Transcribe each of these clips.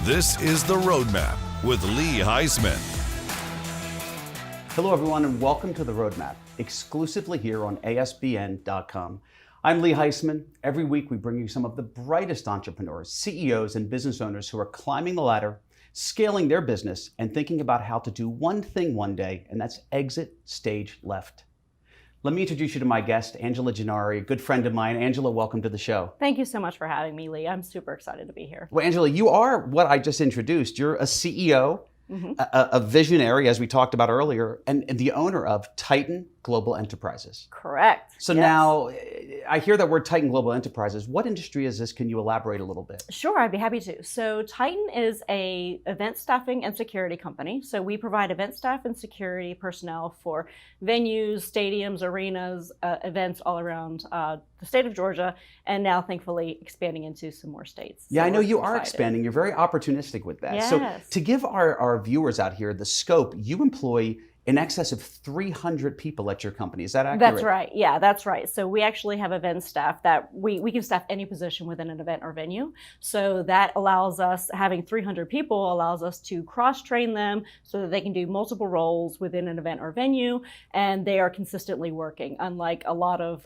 This is The Roadmap with Lee Heisman. Hello, everyone, and welcome to The Roadmap, exclusively here on ASBN.com. I'm Lee Heisman. Every week, we bring you some of the brightest entrepreneurs, CEOs, and business owners who are climbing the ladder, scaling their business, and thinking about how to do one thing one day, and that's exit stage left. Let me introduce you to my guest, Angela Gennari, a good friend of mine. Angela, welcome to the show. Thank you so much for having me, Lee. I'm super excited to be here. Well, Angela, you are what I just introduced. You're a CEO, a visionary, as we talked about earlier, and the owner of Titan Global Enterprises. Correct. So yes. Now, I hear that word Titan Global Enterprises. What industry is this? Can you elaborate a little bit? Sure, I'd be happy to. So Titan is a event staffing and security company. So we provide event staff and security personnel for venues, stadiums, arenas, events all around the state of Georgia, and now thankfully expanding into some more states. Yeah, so I know you excited. are expanding. You're very opportunistic with that. Yes. So to give our viewers out here the scope, you employ in excess of 300 people at your company. Is that accurate? That's right. Yeah, that's right. So we actually have event staff that we can staff any position within an event or venue. So that allows us, having 300 people allows us to cross-train them so that they can do multiple roles within an event or venue, and they are consistently working, unlike a lot of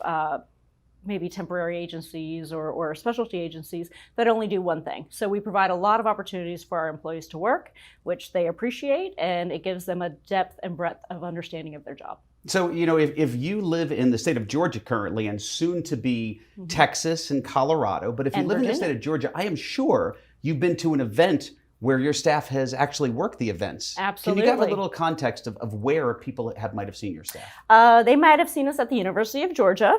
maybe temporary agencies or specialty agencies that only do one thing. So we provide a lot of opportunities for our employees to work, which they appreciate, and it gives them a depth and breadth of understanding of their job. So, you know, if you live in the state of Georgia currently and soon to be Texas and Colorado, but if you live in the state of Georgia, I am sure you've been to an event where your staff has actually worked the events. Absolutely. Can you give a little context of where people might have seen your staff? They might have seen us at the University of Georgia.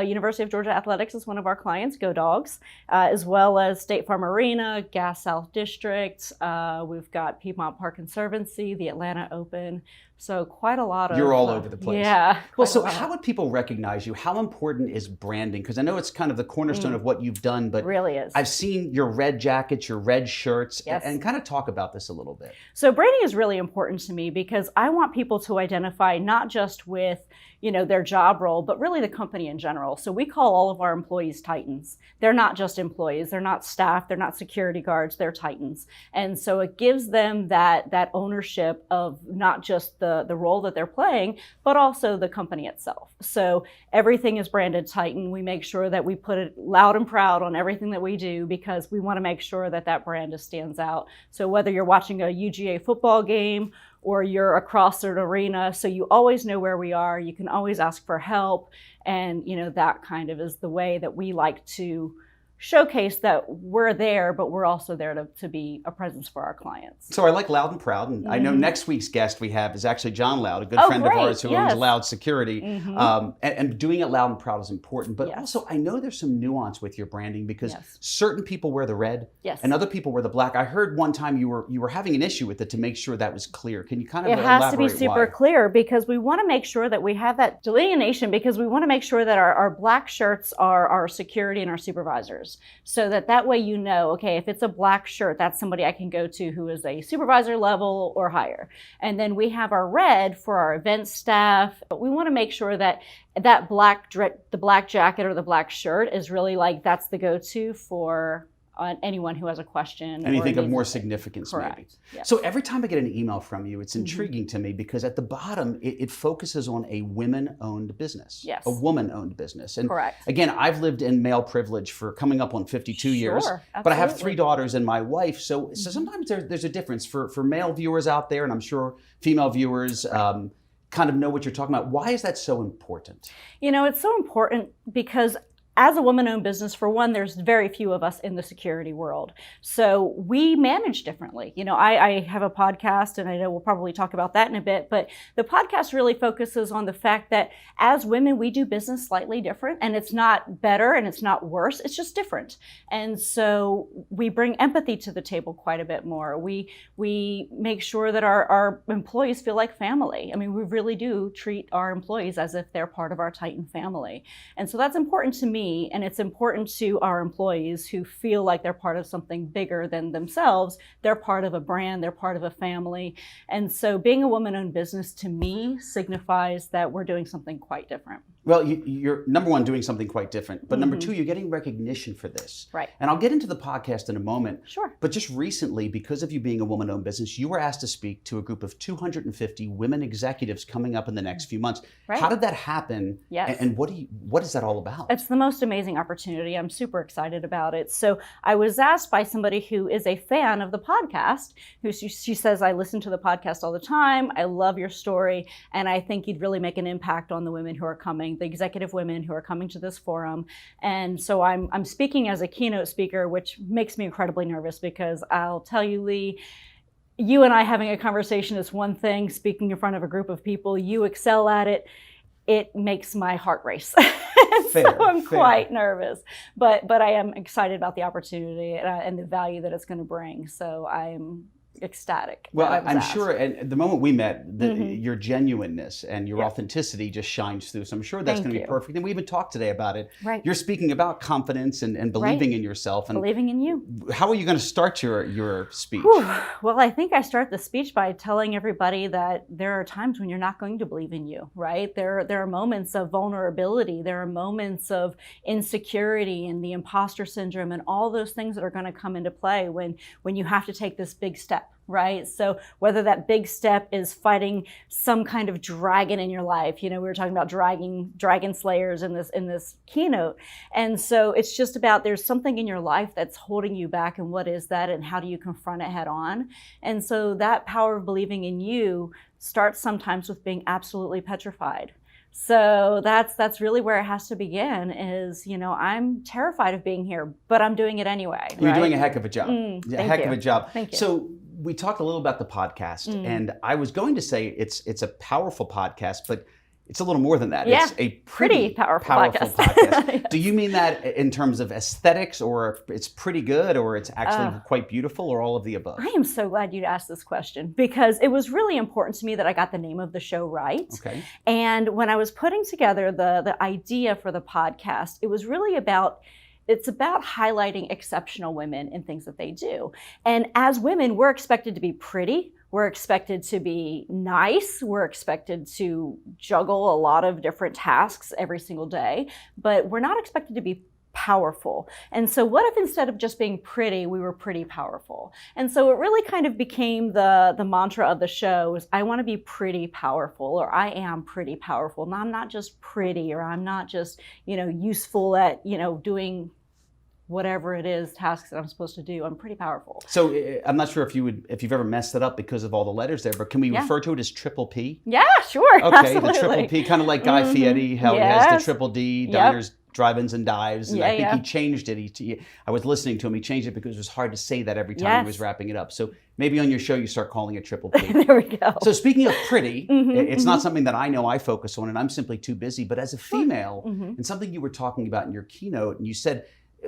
University of Georgia Athletics is one of our clients, Go Dogs, as well as State Farm Arena, Gas South District. We've got Piedmont Park Conservancy, the Atlanta Open. So quite a lot of... You're all over the place. Yeah. Well, so how would people recognize you? How important is branding? Because I know it's kind of the cornerstone of what you've done, but it really is. I've seen your red jackets, your red shirts, Yes. and kind of talk about this a little bit. So branding is really important to me because I want people to identify not just with, you know, their job role, but really the company in general. So we call all of our employees Titans. They're not just employees, they're not staff, they're not security guards, they're Titans. And so it gives them that ownership of not just the role that they're playing, but also the company itself. So everything is branded Titan. We make sure that we put it loud and proud on everything that we do because we want to make sure that that brand just stands out. So whether you're watching a UGA football game or you're across an arena, so you always know where we are, you can always ask for help, and you know that kind of is the way that we like to showcase that we're there, but we're also there to be a presence for our clients. So I like Loud and Proud, and I know next week's guest we have is actually John Loud, a good friend great. of ours who owns Yes. Loud Security. And doing it loud and proud is important, but also I know there's some nuance with your branding because certain people wear the red and other people wear the black. I heard one time you were having an issue with it to make sure that was clear. Can you kind of elaborate why? It has to be super clear because we want to make sure that we have that delineation because we want to make sure that our black shirts are our security and our supervisors. So that way you know, okay, if it's a black shirt, that's somebody I can go to who is a supervisor level or higher. And then we have our red for our event staff. But we want to make sure that the black jacket or the black shirt is really like that's the go-to for anyone who has a question. And you think of more significance, correct. maybe. Yes. So every time I get an email from you, it's intriguing to me because at the bottom, it focuses on a women-owned business, a woman-owned business. And correct. Again, I've lived in male privilege for coming up on 52 years, but I have 3 daughters and my wife. So sometimes there's a difference for male viewers out there, and I'm sure female viewers kind of know what you're talking about. Why is that so important? You know, it's so important because as a woman-owned business, for one, there's very few of us in the security world. So we manage differently. You know, I have a podcast, and I know we'll probably talk about that in a bit, but the podcast really focuses on the fact that as women, we do business slightly different, and it's not better and it's not worse, it's just different. And so we bring empathy to the table quite a bit more. We make sure that our employees feel like family. I mean, we really do treat our employees as if they're part of our Titan family. And so that's important to me. And it's important to our employees who feel like they're part of something bigger than themselves. They're part of a brand, they're part of a family. And so being a woman-owned business to me signifies that we're doing something quite different. Well, you're number one, doing something quite different, but number two, you're getting recognition for this. Right. And I'll get into the podcast in a moment. Sure. But just recently, because of you being a woman-owned business, you were asked to speak to a group of 250 women executives coming up in the next few months. Right. How did that happen? Yes. And what is that all about? It's the most amazing opportunity. I'm super excited about it. So I was asked by somebody who is a fan of the podcast, she says, I listen to the podcast all the time. I love your story. And I think you'd really make an impact on the women who are coming, the executive women who are coming to this forum. And so I'm speaking as a keynote speaker, which makes me incredibly nervous because I'll tell you, Lee, you and I having a conversation is one thing. Speaking in front of a group of people, you excel at it. It makes my heart race. So I'm quite nervous, but I am excited about the opportunity and the value that it's going to bring. So I'm ecstatic. Well, I'm sure, and the moment we met, your genuineness and your Yeah. authenticity just shines through. So I'm sure that's Thank going to be you. perfect. And we even talked today about it. Right. You're speaking about confidence and believing in yourself. And Believing in you. how are you going to start your speech? Whew. Well, I think I start the speech by telling everybody that there are times when you're not going to believe in you, right? There are moments of vulnerability. There are moments of insecurity and the imposter syndrome and all those things that are going to come into play when you have to take this big step. Right? So whether that big step is fighting some kind of dragon in your life, we were talking about dragon slayers in this keynote. And so it's just about there's something in your life that's holding you back, and what is that and how do you confront it head on? And so that power of believing in you starts sometimes with being absolutely petrified. So that's really where it has to begin is, I'm terrified of being here, but I'm doing it anyway. You're right? doing a heck of a job. A heck of a job. Thank you. So we talked a little about the podcast, and I was going to say it's a powerful podcast, but it's a little more than that. Yeah, it's a pretty powerful podcast. Yes. Do you mean that in terms of aesthetics, or it's pretty good, or it's actually quite beautiful, or all of the above? I am so glad you'd asked this question because it was really important to me that I got the name of the show right. Okay. And when I was putting together the idea for the podcast, it was really about highlighting exceptional women and things that they do. And as women, we're expected to be pretty. We're expected to be nice. We're expected to juggle a lot of different tasks every single day, but we're not expected to be powerful. And so what if instead of just being pretty, we were pretty powerful? And so it really kind of became the mantra of the show is I want to be pretty powerful, or I am pretty powerful. And I'm not just pretty, or I'm not just, useful at, doing whatever it is, tasks that I'm supposed to do. I'm pretty powerful. So I'm not sure if you've ever messed it up because of all the letters there, but can we refer to it as triple P? Yeah, sure. Okay, Absolutely. the triple P, kind of like Guy Fieri, how he has the triple D, diners, drive-ins, and dives. And I think he changed it. I was listening to him. He changed it because it was hard to say that every time he was wrapping it up. So maybe on your show you start calling it triple P. There we go. So speaking of pretty, it's not something that I know I focus on, and I'm simply too busy. But as a female, and something you were talking about in your keynote, and you said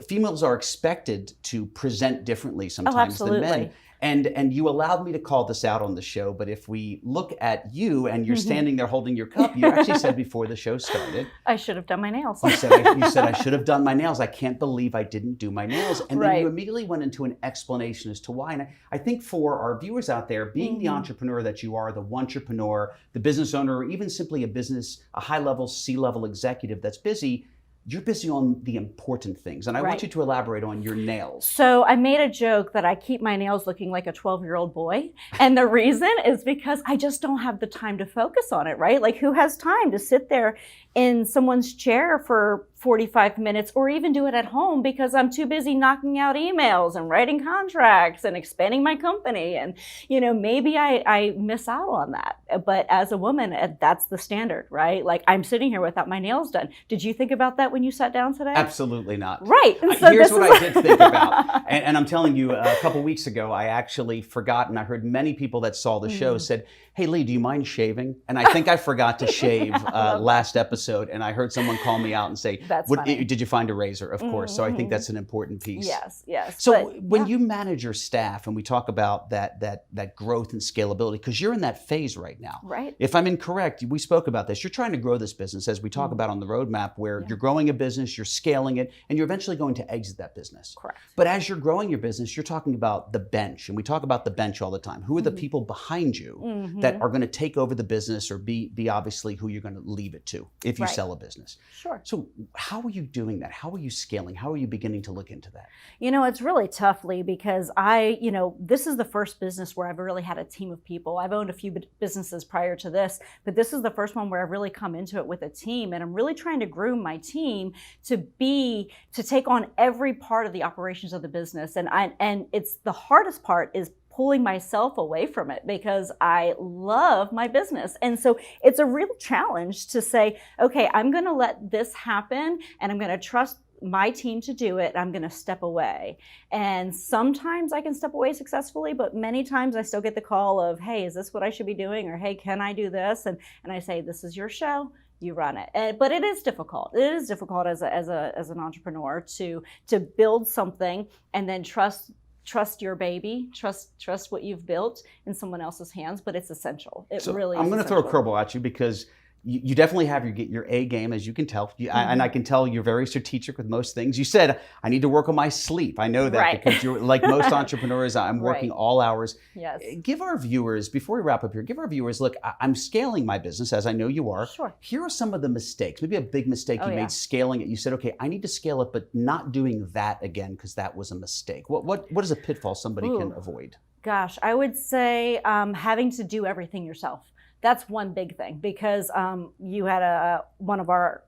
females are expected to present differently sometimes than men. And you allowed me to call this out on the show, but if we look at you and you're standing there holding your cup, you actually said before the show started, I should have done my nails. you said I should have done my nails. I can't believe I didn't do my nails. And then you immediately went into an explanation as to why. And I think for our viewers out there, being the entrepreneur that you are, the entrepreneur, the business owner, or even simply a high-level C-level executive that's busy, you're busy on the important things. And I want you to elaborate on your nails. So I made a joke that I keep my nails looking like a 12-year-old boy. And the reason is because I just don't have the time to focus on it, right? Like who has time to sit there in someone's chair for 45 minutes or even do it at home because I'm too busy knocking out emails and writing contracts and expanding my company. And, maybe I miss out on that. But as a woman, that's the standard, right? Like I'm sitting here without my nails done. Did you think about that when you sat down today? Absolutely not. Right. So here's what I did think about. And I'm telling you, a couple weeks ago, I actually forgot, and I heard many people that saw the show said, hey, Lee, do you mind shaving? And I think I forgot to shave last episode, and I heard someone call me out and say, did you find a razor? Of course. So I think that's an important piece. Yes. So when you manage your staff, and we talk about that growth and scalability, because you're in that phase right now. Right. If I'm incorrect, we spoke about this. You're trying to grow this business, as we talk about on the roadmap, where you're growing a business, you're scaling it, and you're eventually going to exit that business. Correct. But as you're growing your business, you're talking about the bench, and we talk about the bench all the time. Who are the people behind you that are going to take over the business or be obviously who you're going to leave it to if you sell a business. Sure. So how are you doing that? How are you scaling? How are you beginning to look into that? It's really tough, Lee, because this is the first business where I've really had a team of people. I've owned a few businesses prior to this, but this is the first one where I've really come into it with a team, and I'm really trying to groom my team to take on every part of the operations of the business. And it's the hardest part is pulling myself away from it because I love my business. And so it's a real challenge to say, okay, I'm going to let this happen and I'm going to trust my team to do it. I'm going to step away. And sometimes I can step away successfully, but many times I still get the call of, hey, is this what I should be doing? Or, hey, can I do this? And I say, this is your show. You run it. But it is difficult. It is difficult as an entrepreneur to build something and then trust your baby, trust what you've built in someone else's hands, but it's essential. I'm going to throw a curveball at you because you definitely have your A game, as you can tell. And I can tell you're very strategic with most things. You said, I need to work on my sleep. I know that because you're like most entrepreneurs, I'm working all hours. Yes. Give our viewers, before we wrap up here, look, I'm scaling my business, as I know you are. Sure. Here are some of the mistakes, maybe a big mistake you made scaling it. You said, okay, I need to scale it, but not doing that again because that was a mistake. What is a pitfall somebody can avoid? Gosh, I would say having to do everything yourself. That's one big thing because you had one of our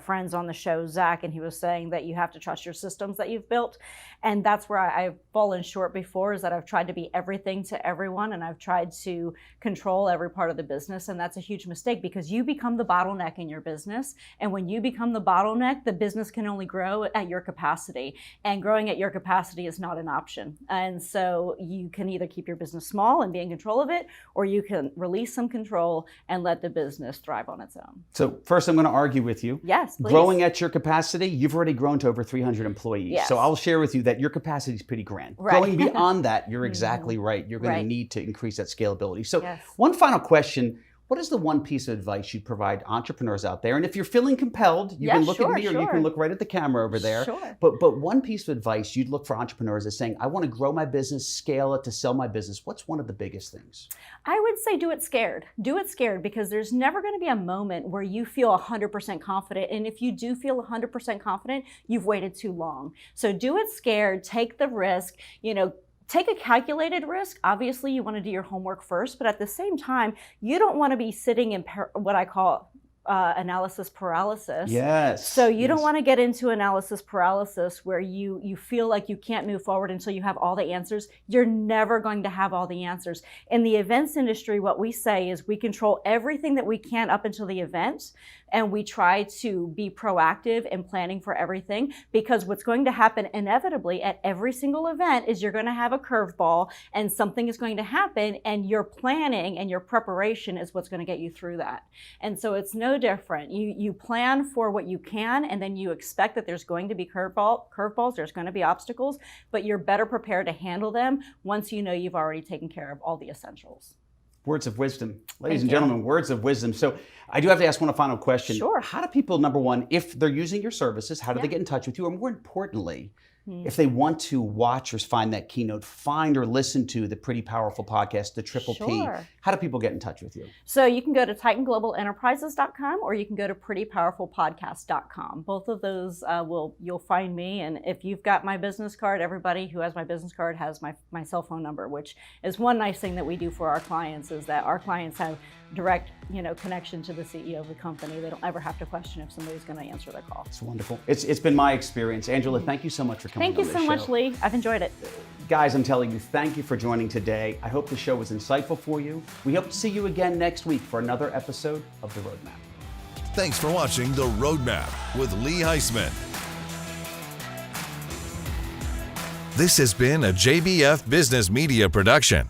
friends on the show, Zach, and he was saying that you have to trust your systems that you've built. And that's where I've fallen short before, is that I've tried to be everything to everyone and I've tried to control every part of the business. And that's a huge mistake because you become the bottleneck in your business. And when you become the bottleneck, the business can only grow at your capacity. And growing at your capacity is not an option. And so you can either keep your business small and be in control of it, or you can release some control and let the business thrive on its own. So first, I'm going to argue with you. Yes, please. Growing at your capacity, you've already grown to over 300 employees. Yes. So I'll share with you that your capacity is pretty grand. Right. Going beyond that, you're exactly right. You're going to need to increase that scalability. So Yes. One final question. What is the one piece of advice you'd provide entrepreneurs out there? And if you're feeling compelled, you can look at me or you can look right at the camera over there. Sure. But one piece of advice you'd look for entrepreneurs is saying, I want to grow my business, scale it to sell my business. What's one of the biggest things? I would say do it scared. Do it scared because there's never going to be a moment where you feel 100% confident. And if you do feel 100% confident, you've waited too long. So do it scared, take the risk, take a calculated risk. Obviously, you want to do your homework first, but at the same time, you don't want to be sitting in what I call analysis paralysis. Yes. So you don't want to get into analysis paralysis where you feel like you can't move forward until you have all the answers. You're never going to have all the answers. In the events industry, what we say is we control everything that we can up until the event, and we try to be proactive in planning for everything, because what's going to happen inevitably at every single event is you're going to have a curveball and something is going to happen, and your planning and your preparation is what's going to get you through that. And so it's no different. You plan for what you can, and then you expect that there's going to be curveballs, there's going to be obstacles, but you're better prepared to handle them once you know you've already taken care of all the essentials. Words of wisdom. Ladies and gentlemen, words of wisdom. So I do have to ask one final question. Sure. How do people, number one, if they're using your services, how do they get in touch with you? Or more importantly, if they want to watch or find that keynote, find or listen to the Pretty Powerful podcast, the Triple P, how do people get in touch with you? So you can go to TitanGlobalEnterprises.com or you can go to PrettyPowerfulPodcast.com. Both of those you'll find me. And if you've got my business card, everybody who has my business card has my cell phone number, which is one nice thing that we do for our clients, is that our clients have direct connection to the CEO of the company. They don't ever have to question if somebody's going to answer their call. It's wonderful. It's been my experience. Angela, thank you so much for coming on Thank you this so much, show. Lee. I've enjoyed it. Guys, I'm telling you, thank you for joining today. I hope the show was insightful for you. We hope to see you again next week for another episode of The Roadmap. Thanks for watching The Roadmap with Lee Heisman. This has been a JBF Business Media production.